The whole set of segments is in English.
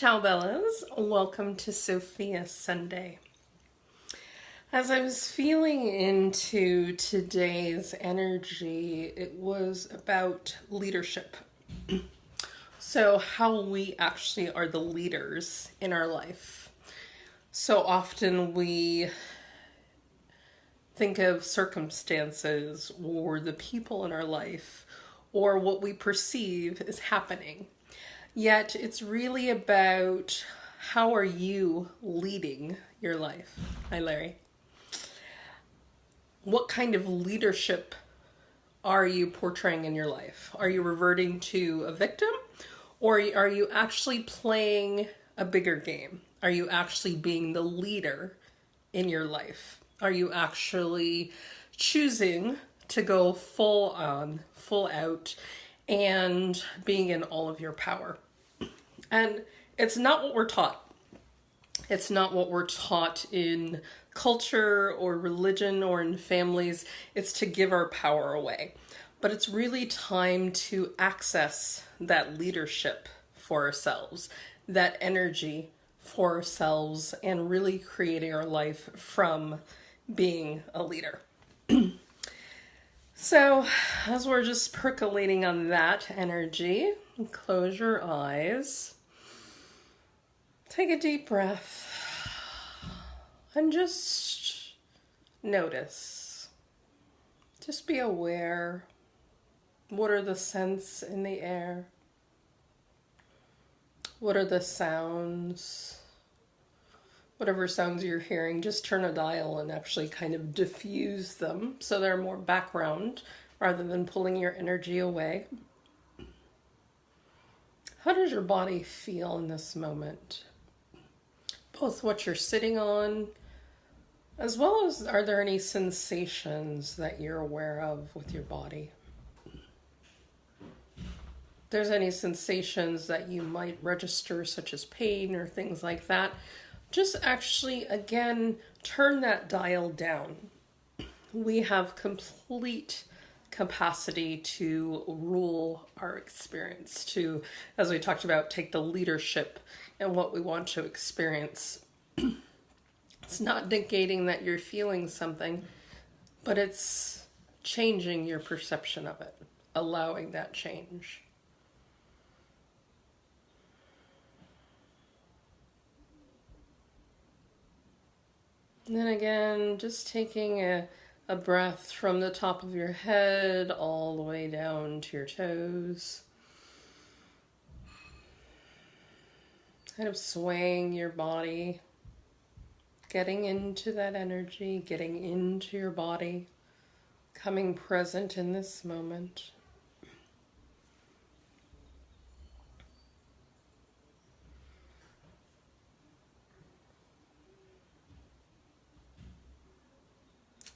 Ciao Bellas, welcome to Sophia Sunday. As I was feeling into today's energy, it was about leadership. So how we actually are the leaders in our life. So often we think of circumstances or the people in our life or what we perceive is happening. Yet it's really about how are you leading your life? Hi, Larry. What kind of leadership are you portraying in your life? Are you reverting to a victim, or are you actually playing a bigger game? Are you actually being the leader in your life? Are you actually choosing to go full on, full out, and being in all of your power? And it's not what we're taught. It's not what we're taught in culture or religion or in families. It's to give our power away. But it's really time to access that leadership for ourselves, that energy for ourselves, and really creating our life from being a leader. So, as we're just percolating on that energy, close your eyes. Take a deep breath and just notice. Just be aware. What are the scents in the air? What are the sounds? Whatever sounds you're hearing, just turn a dial and actually kind of diffuse them so they're more background rather than pulling your energy away. How does your body feel in this moment? Both what you're sitting on, as well as are there any sensations that you're aware of with your body? If there's any sensations that you might register, such as pain or things like that, just actually, again, turn that dial down. We have complete capacity to rule our experience, to, as we talked about, take the leadership and what we want to experience. It's not negating that you're feeling something, but it's changing your perception of it, allowing that change. And then again, just taking a breath from the top of your head all the way down to your toes. Kind of swaying your body, getting into that energy, getting into your body, coming present in this moment.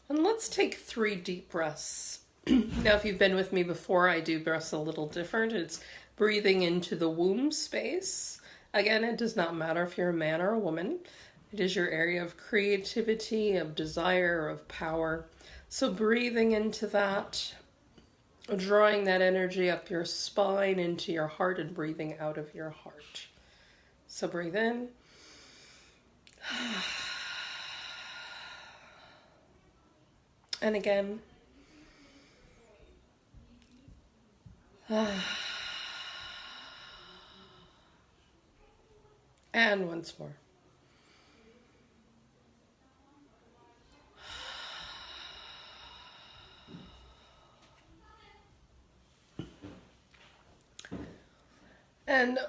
And let's take 3 deep breaths. Now, if you've been with me before, I do breaths a little different. It's breathing into the womb space. Again, it does not matter if you're a man or a woman. It is your area of creativity, of desire, of power. So breathing into that, drawing that energy up your spine into your heart and breathing out of your heart. So breathe in. And again. And once more. And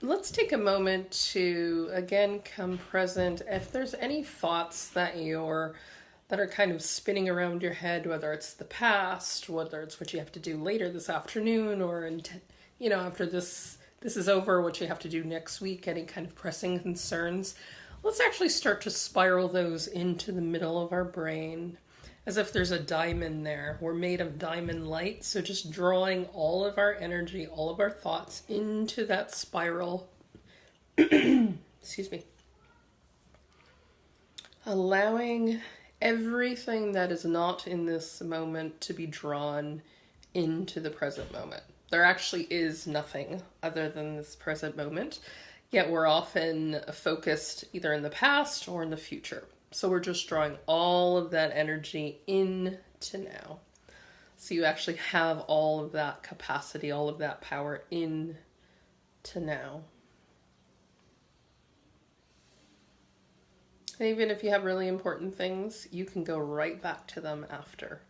let's take a moment to, again, come present. If there's any thoughts that are kind of spinning around your head, whether it's the past, whether it's what you have to do later this afternoon, or after this is over, what you have to do next week, any kind of pressing concerns, let's actually start to spiral those into the middle of our brain, as if there's a diamond there. We're made of diamond light, so just drawing all of our energy, all of our thoughts into that spiral. Excuse me. Allowing everything that is not in this moment to be drawn into the present moment. There actually is nothing other than this present moment. Yet we're often focused either in the past or in the future. So we're just drawing all of that energy into now. So you actually have all of that capacity, all of that power into now. And even if you have really important things, you can go right back to them after.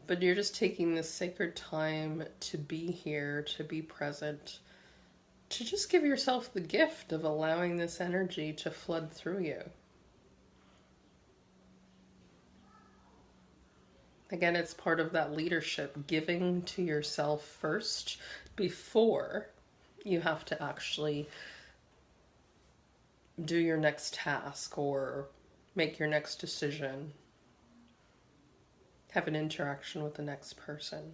But you're just taking this sacred time to be here, to be present, to just give yourself the gift of allowing this energy to flood through you. Again, it's part of that leadership, giving to yourself first before you have to actually do your next task or make your next decision, have an interaction with the next person.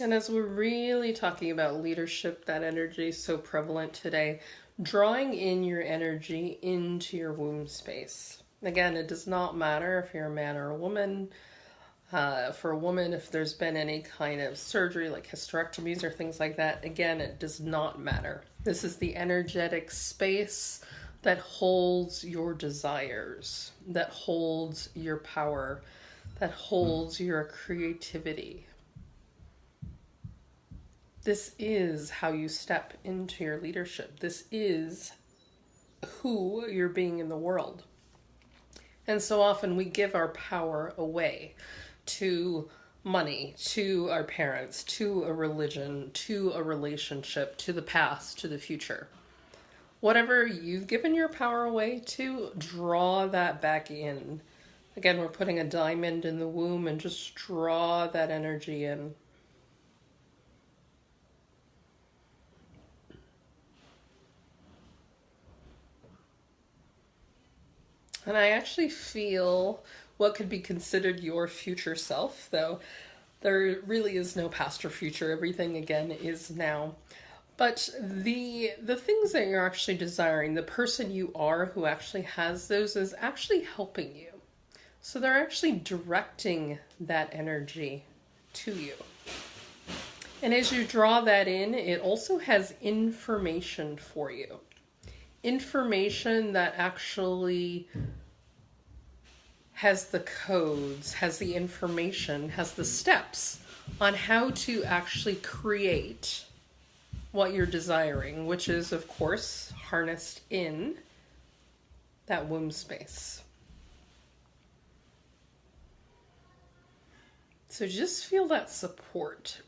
And as we're really talking about leadership, that energy is so prevalent today, drawing in your energy into your womb space. Again, it does not matter if you're a man or a woman. For a woman, if there's been any kind of surgery like hysterectomies or things like that, again, it does not matter. This is the energetic space that holds your desires, that holds your power, that holds your creativity. This is how you step into your leadership. This is who you're being in the world. And so often we give our power away to money, to our parents, to a religion, to a relationship, to the past, to the future. Whatever you've given your power away to, draw that back in. Again, we're putting a diamond in the womb and just draw that energy in. And I actually feel what could be considered your future self, though there really is no past or future. Everything, again, is now. But the things that you're actually desiring, the person you are who actually has those is actually helping you. So they're actually directing that energy to you. And as you draw that in, it also has information for you. Information that actually has the codes, has the information, has the steps on how to actually create what you're desiring, which is, of course, harnessed in that womb space. So just feel that support.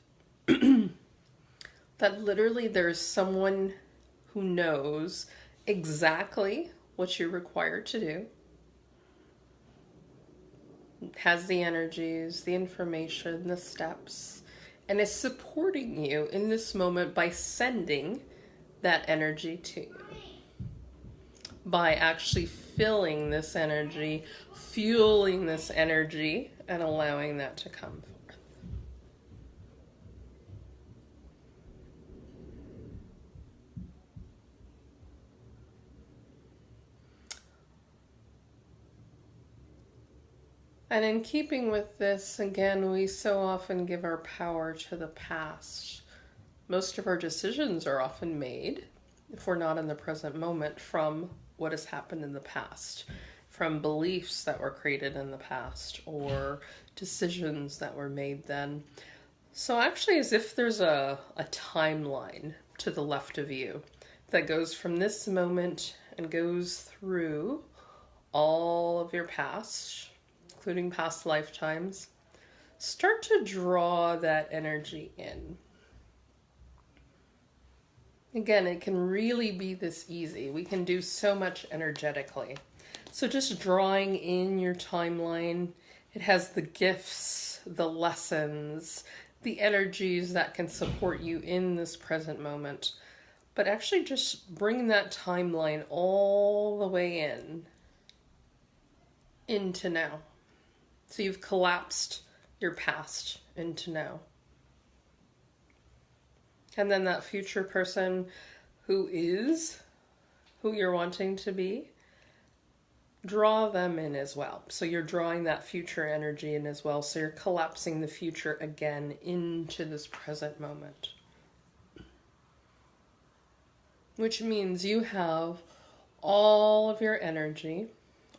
That literally there's someone who knows exactly what you're required to do, has the energies, the information, the steps, and is supporting you in this moment by sending that energy to you. By actually filling this energy, fueling this energy, and allowing that to come forth. And in keeping with this, again, we so often give our power to the past. Most of our decisions are often made, if we're not in the present moment, from what has happened in the past, from beliefs that were created in the past, or decisions that were made then. So actually, as if there's a timeline to the left of you that goes from this moment and goes through all of your past, including past lifetimes, start to draw that energy in. Again, it can really be this easy. We can do so much energetically. So just drawing in your timeline, it has the gifts, the lessons, the energies that can support you in this present moment. But actually just bring that timeline all the way into now. So you've collapsed your past into now. And then that future person who is who you're wanting to be, draw them in as well. So you're drawing that future energy in as well. So you're collapsing the future again into this present moment. Which means you have all of your energy,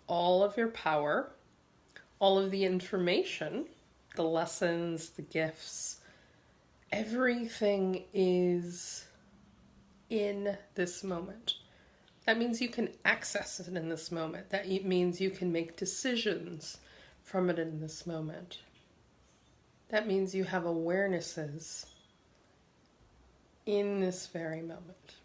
all of your power, all of the information, the lessons, the gifts, everything is in this moment. That means you can access it in this moment. That means you can make decisions from it in this moment. That means you have awarenesses in this very moment.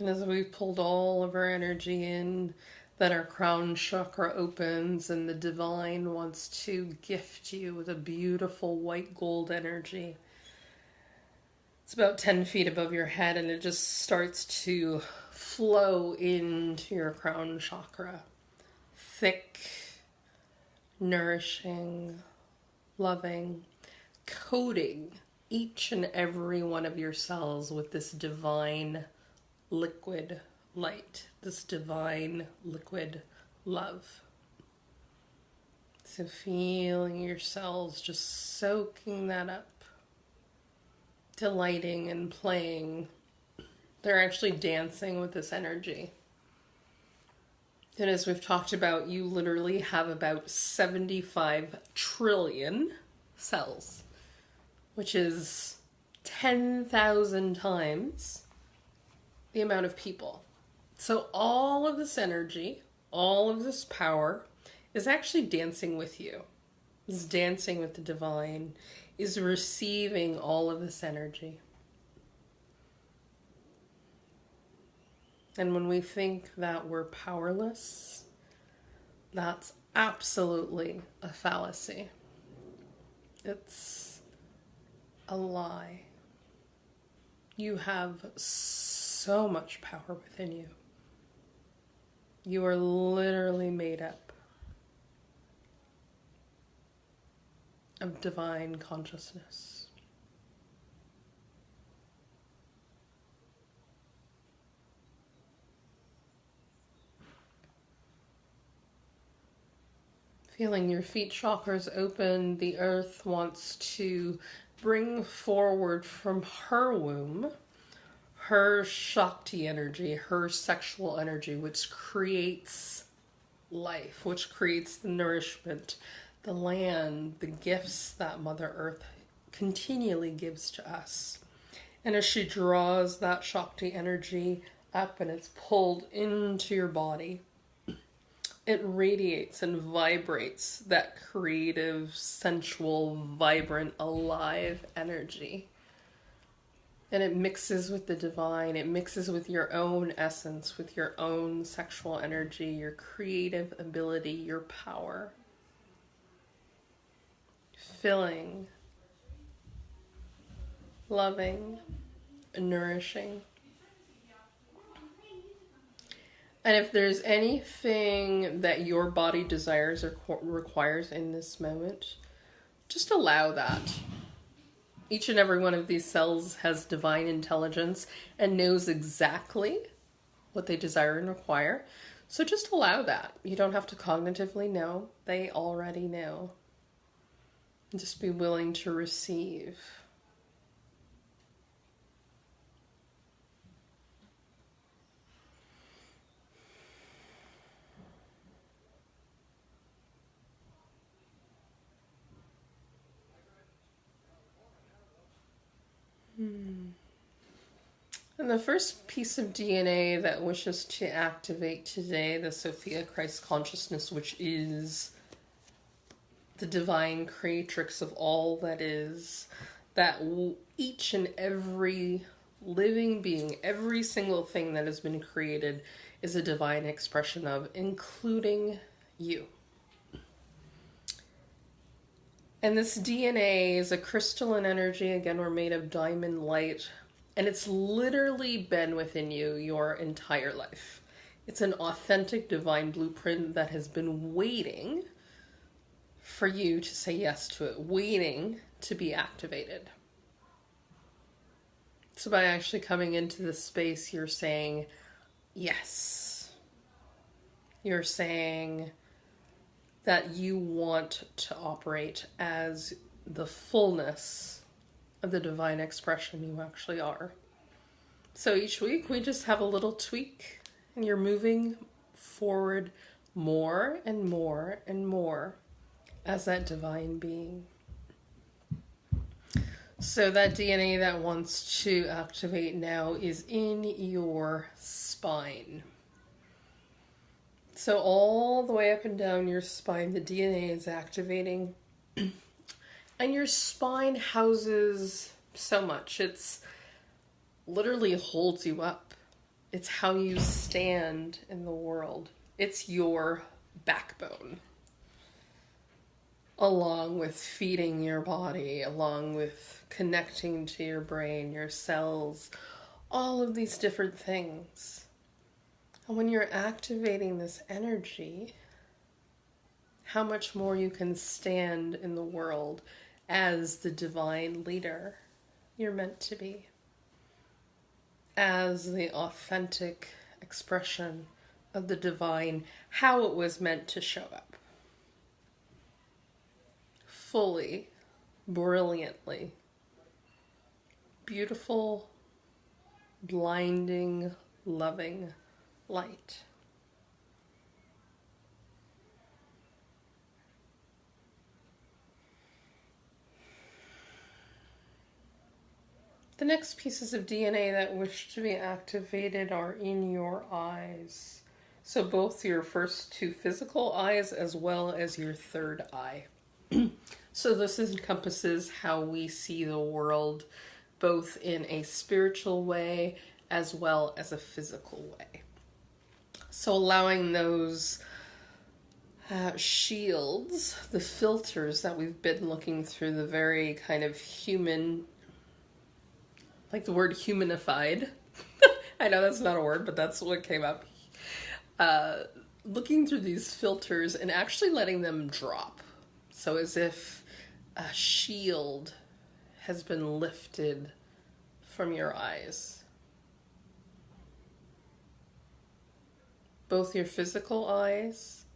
And as we've pulled all of our energy in, that our crown chakra opens and the divine wants to gift you with a beautiful white gold energy. It's about 10 feet above your head and it just starts to flow into your crown chakra. Thick, nourishing, loving, coating each and every one of your cells with this divine liquid light, this divine liquid love. So feeling your cells just soaking that up, delighting and playing. They're actually dancing with this energy. And as we've talked about, you literally have about 75 trillion cells, which is 10,000 times the amount of people. So all of this energy, all of this power is actually dancing with you, is dancing with the divine, is receiving all of this energy. And when we think that we're powerless, that's absolutely a fallacy. It's a lie. You have so much power within you. You are literally made up of divine consciousness. Feeling your feet chakras open, the earth wants to bring forward from her womb her Shakti energy, her sexual energy, which creates life, which creates the nourishment, the land, the gifts that Mother Earth continually gives to us. And as she draws that Shakti energy up and it's pulled into your body, it radiates and vibrates that creative, sensual, vibrant, alive energy. And it mixes with the divine. It mixes with your own essence, with your own sexual energy, your creative ability, your power. Filling, loving, nourishing. And if there's anything that your body desires or requires in this moment, just allow that. Each and every one of these cells has divine intelligence and knows exactly what they desire and require. So just allow that. You don't have to cognitively know. They already know. And just be willing to receive. And the first piece of DNA that wishes to activate today, the Sophia Christ consciousness, which is the divine creatrix of all that is, that each and every living being, every single thing that has been created is a divine expression of, including you. And this DNA is a crystalline energy. Again, we're made of diamond light. And it's literally been within you your entire life. It's an authentic divine blueprint that has been waiting for you to say yes to it, waiting to be activated. So by actually coming into this space, you're saying yes. You're saying that you want to operate as the fullness of the divine expression you actually are. So each week we just have a little tweak, and you're moving forward more and more and more as that divine being. So that DNA that wants to activate now is in your spine. So all the way up and down your spine, the DNA is activating. And your spine houses so much. It's literally holds you up. It's how you stand in the world. It's your backbone. Along with feeding your body, along with connecting to your brain, your cells, all of these different things. And when you're activating this energy, how much more you can stand in the world as the divine leader you're meant to be, as the authentic expression of the divine, how it was meant to show up. Fully, brilliantly, beautiful, blinding, loving light. The next pieces of DNA that wish to be activated are in your eyes. So both your first two physical eyes as well as your third eye. So this encompasses how we see the world, both in a spiritual way as well as a physical way. So allowing those shields, the filters that we've been looking through, the very kind of human, like the word humanified. I know that's not a word, but that's what came up. Looking through these filters and actually letting them drop. So as if a shield has been lifted from your eyes. Both your physical eyes,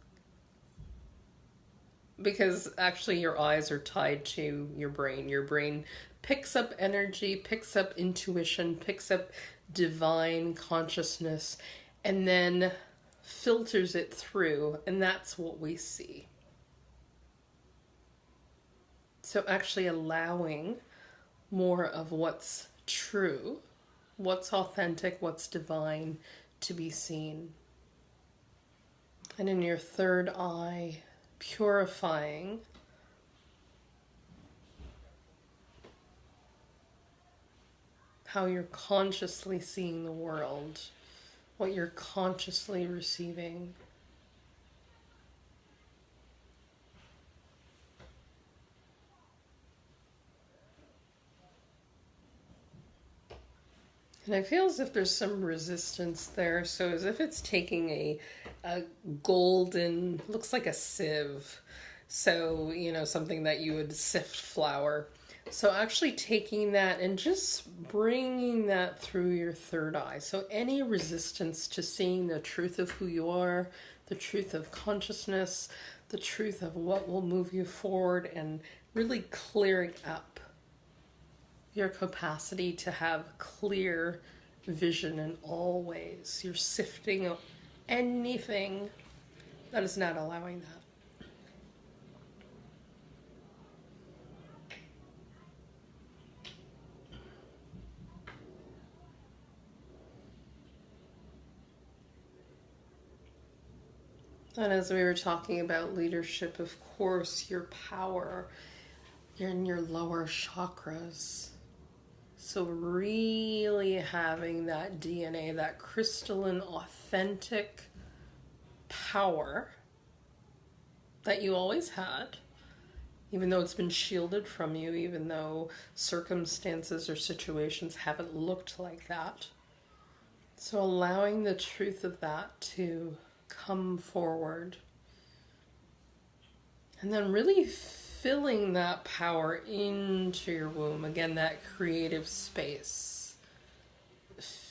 because actually your eyes are tied to your brain. Your brain picks up energy, picks up intuition, picks up divine consciousness, and then filters it through, and that's what we see. So actually allowing more of what's true, what's authentic, what's divine to be seen. And in your third eye, purifying how you're consciously seeing the world, what you're consciously receiving. And I feel as if there's some resistance there. So as if it's taking a golden, looks like a sieve. So, something that you would sift flour. So actually taking that and just bringing that through your third eye. So any resistance to seeing the truth of who you are, the truth of consciousness, the truth of what will move you forward, and really clearing up your capacity to have clear vision in all ways. You're sifting anything that is not allowing that. And as we were talking about leadership, of course, your power, you're in your lower chakras. So really having that DNA, that crystalline, authentic power that you always had, even though it's been shielded from you, even though circumstances or situations haven't looked like that. So allowing the truth of that to come forward. And then really filling that power into your womb. Again, that creative space.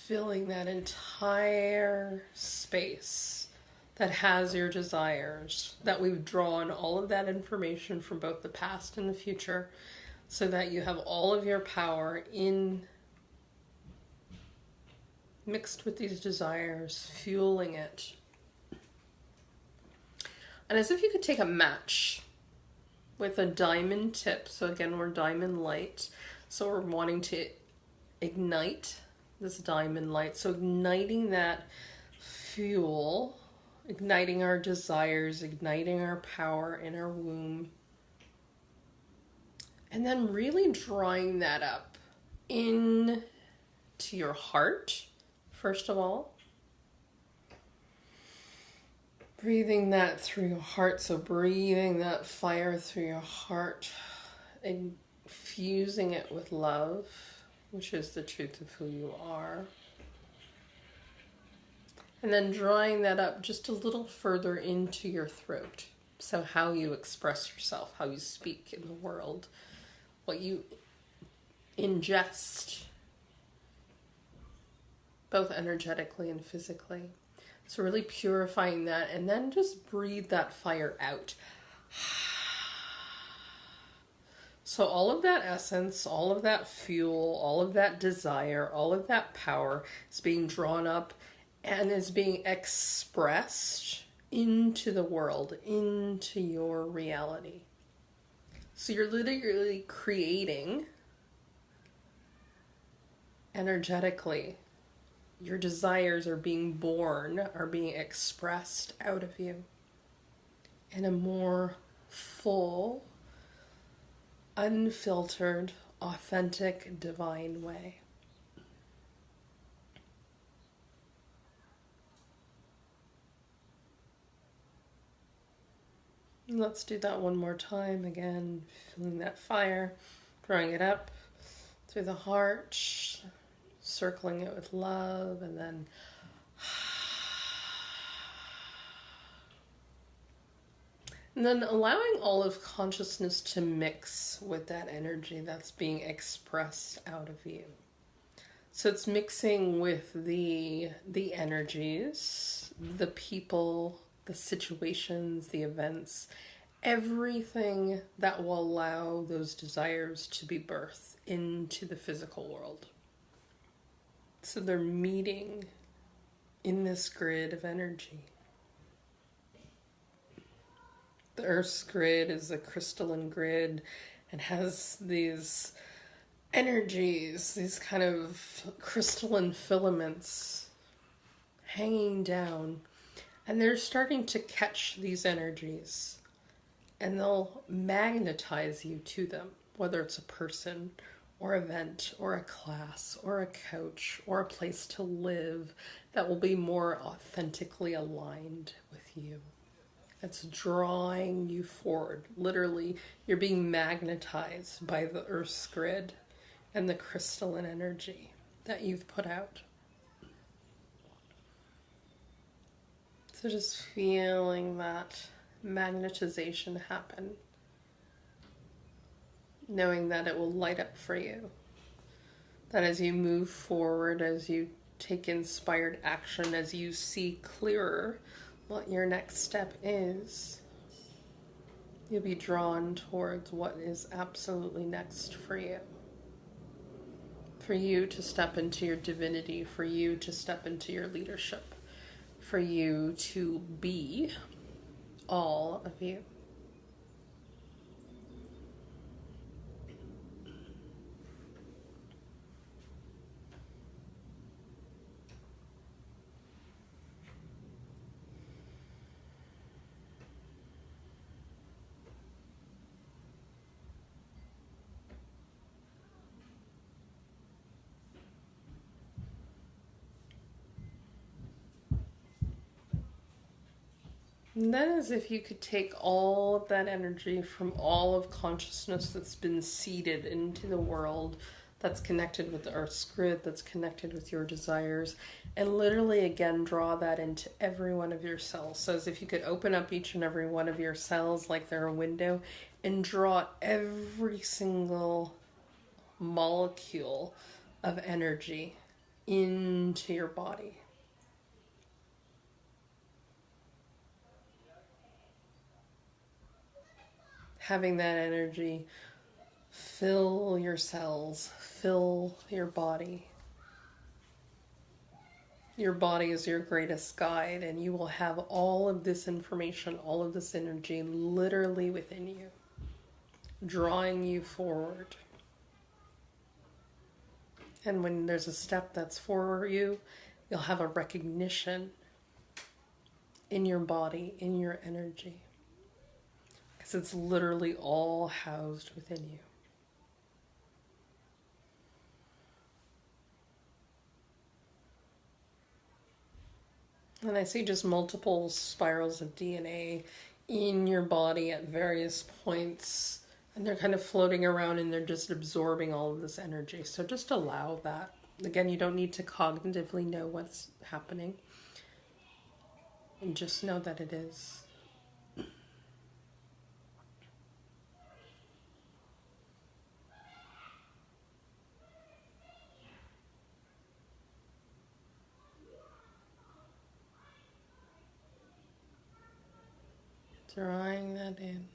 filling that entire space that has your desires, that we've drawn all of that information from both the past and the future, so that you have all of your power in mixed with these desires, fueling it. And as if you could take a match with a diamond tip. So again, we're diamond light. So we're wanting to ignite this diamond light. So igniting that fuel, igniting our desires, igniting our power in our womb. And then really drawing that up in to your heart, first of all. Breathing that through your heart, so breathing that fire through your heart, infusing it with love, which is the truth of who you are. And then drawing that up just a little further into your throat. So how you express yourself, how you speak in the world, what you ingest, both energetically and physically. So really purifying that, and then just breathe that fire out. So all of that essence, all of that fuel, all of that desire, all of that power is being drawn up and is being expressed into the world, into your reality. So you're literally creating energetically. Your desires are being born, are being expressed out of you in a more full, unfiltered, authentic, divine way. Let's do that one more time. Again, feeling that fire, drawing it up through the heart, circling it with love, and then allowing all of consciousness to mix with that energy that's being expressed out of you. So it's mixing with the energies, the people, the situations, the events, everything that will allow those desires to be birthed into the physical world. So they're meeting in this grid of energy. The Earth's grid is a crystalline grid and has these energies, these kind of crystalline filaments hanging down. And they're starting to catch these energies. And they'll magnetize you to them, whether it's a person or event, or a class, or a coach, or a place to live that will be more authentically aligned with you. It's drawing you forward. Literally, you're being magnetized by the Earth's grid and the crystalline energy that you've put out. So just feeling that magnetization happen. Knowing that it will light up for you. That as you move forward, as you take inspired action, as you see clearer what your next step is, you'll be drawn towards what is absolutely next for you. For you to step into your divinity, for you to step into your leadership, for you to be all of you. And then as if you could take all of that energy from all of consciousness that's been seeded into the world, that's connected with the Earth's grid, that's connected with your desires, and literally again draw that into every one of your cells. So as if you could open up each and every one of your cells like they're a window and draw every single molecule of energy into your body. Having that energy fill your cells, fill your body. Your body is your greatest guide, and you will have all of this information, all of this energy literally within you, drawing you forward. And when there's a step that's for you, you'll have a recognition in your body, in your energy. Because it's literally all housed within you. And I see just multiple spirals of DNA in your body at various points. And they're kind of floating around and they're just absorbing all of this energy. So just allow that. Again, you don't need to cognitively know what's happening. And just know that it is. Drawing that in.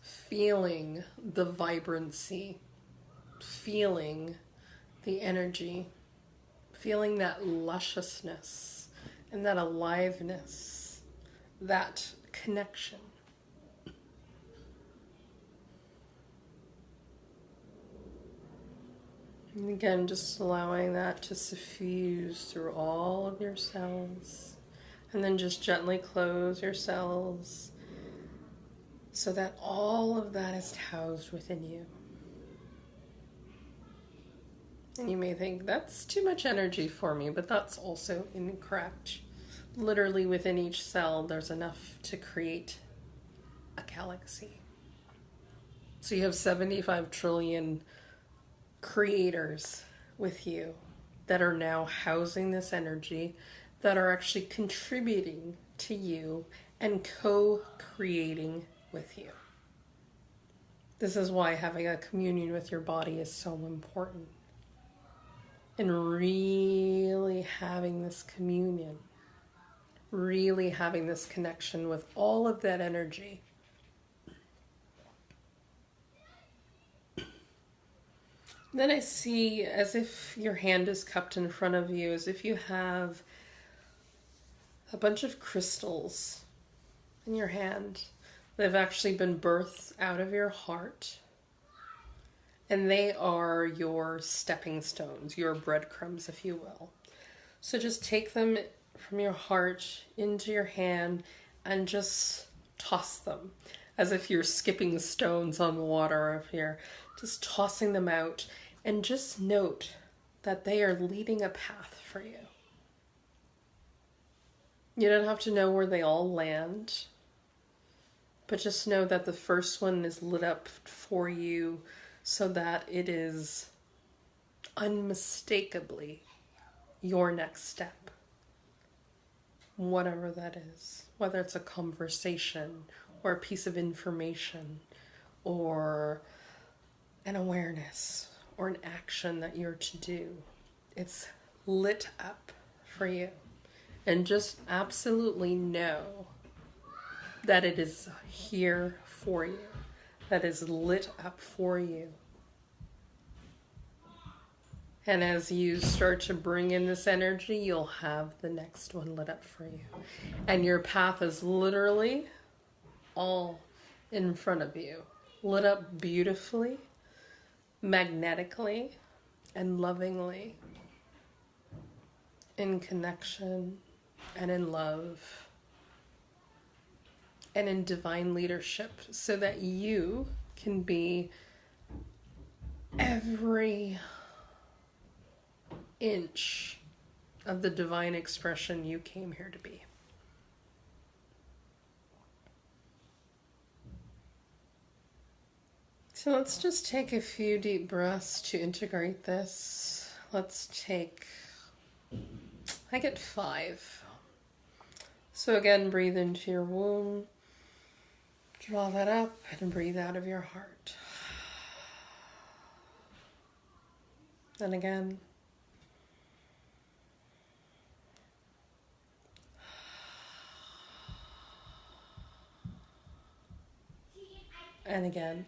Feeling the vibrancy. Feeling the energy. Feeling that lusciousness and that aliveness. That connection. And again, just allowing that to suffuse through all of your cells. And then just gently close your cells so that all of that is housed within you. And you may think, that's too much energy for me, but that's also incorrect. Literally within each cell, there's enough to create a galaxy. So you have 75 trillion creators with you that are now housing this energy, that are actually contributing to you and co-creating with you. This is why having a communion with your body is so important. And really having this communion, really having this connection with all of that energy. Then I see as if your hand is cupped in front of you, as if you have a bunch of crystals in your hand that have actually been birthed out of your heart. And they are your stepping stones, your breadcrumbs, if you will. So just take them from your heart into your hand and just toss them as if you're skipping stones on water, if you're just tossing them out. And just note that they are leading a path for you. You don't have to know where they all land, but just know that the first one is lit up for you so that it is unmistakably your next step. Whatever that is, whether it's a conversation or a piece of information or an awareness or an action that you're to do. It's lit up for you. And just absolutely know that it is here for you, that is lit up for you. And as you start to bring in this energy, you'll have the next one lit up for you. And your path is literally all in front of you, lit up beautifully, magnetically, and lovingly, in connection and in love and in divine leadership, so that you can be every inch of the divine expression you came here to be. So let's just take a few deep breaths to integrate this. Let's take, I get 5. So again, breathe into your womb, draw that up, and breathe out of your heart. And again, And again.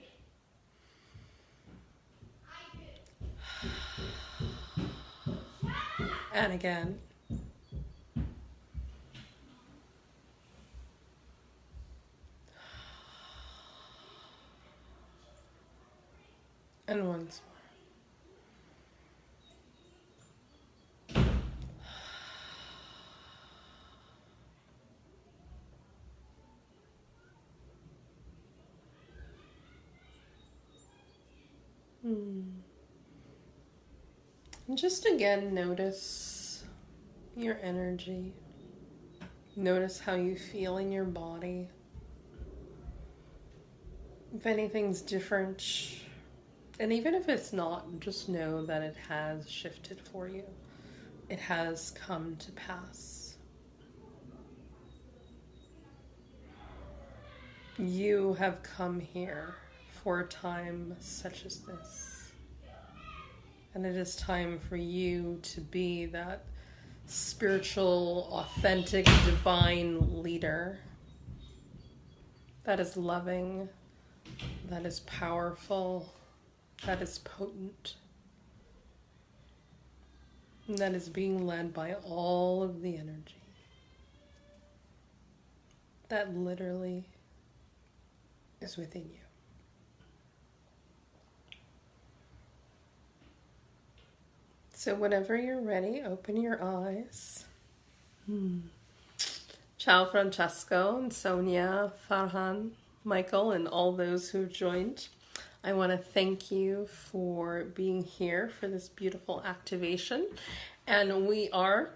And again. And once more. And just again, notice your energy. Notice how you feel in your body. If anything's different, and even if it's not, just know that it has shifted for you. It has come to pass. You have come here for a time such as this. And it is time for you to be that spiritual, authentic, divine leader that is loving, that is powerful, that is potent, and that is being led by all of the energy that literally is within you. So whenever you're ready, open your eyes. Ciao, Francesco and Sonia, Farhan, Michael, and all those who joined. I want to thank you for being here for this beautiful activation. And we are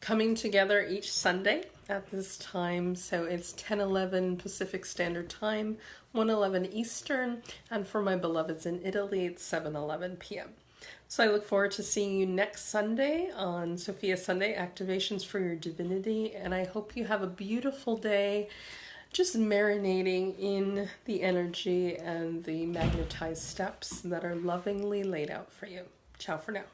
coming together each Sunday at this time. So it's 10:11 Pacific Standard Time, 1:11 Eastern. And for my beloveds in Italy, it's 7:11 p.m. So I look forward to seeing you next Sunday on Sophia Sunday Activations for Your Divinity. And I hope you have a beautiful day, just marinating in the energy and the magnetized steps that are lovingly laid out for you. Ciao for now.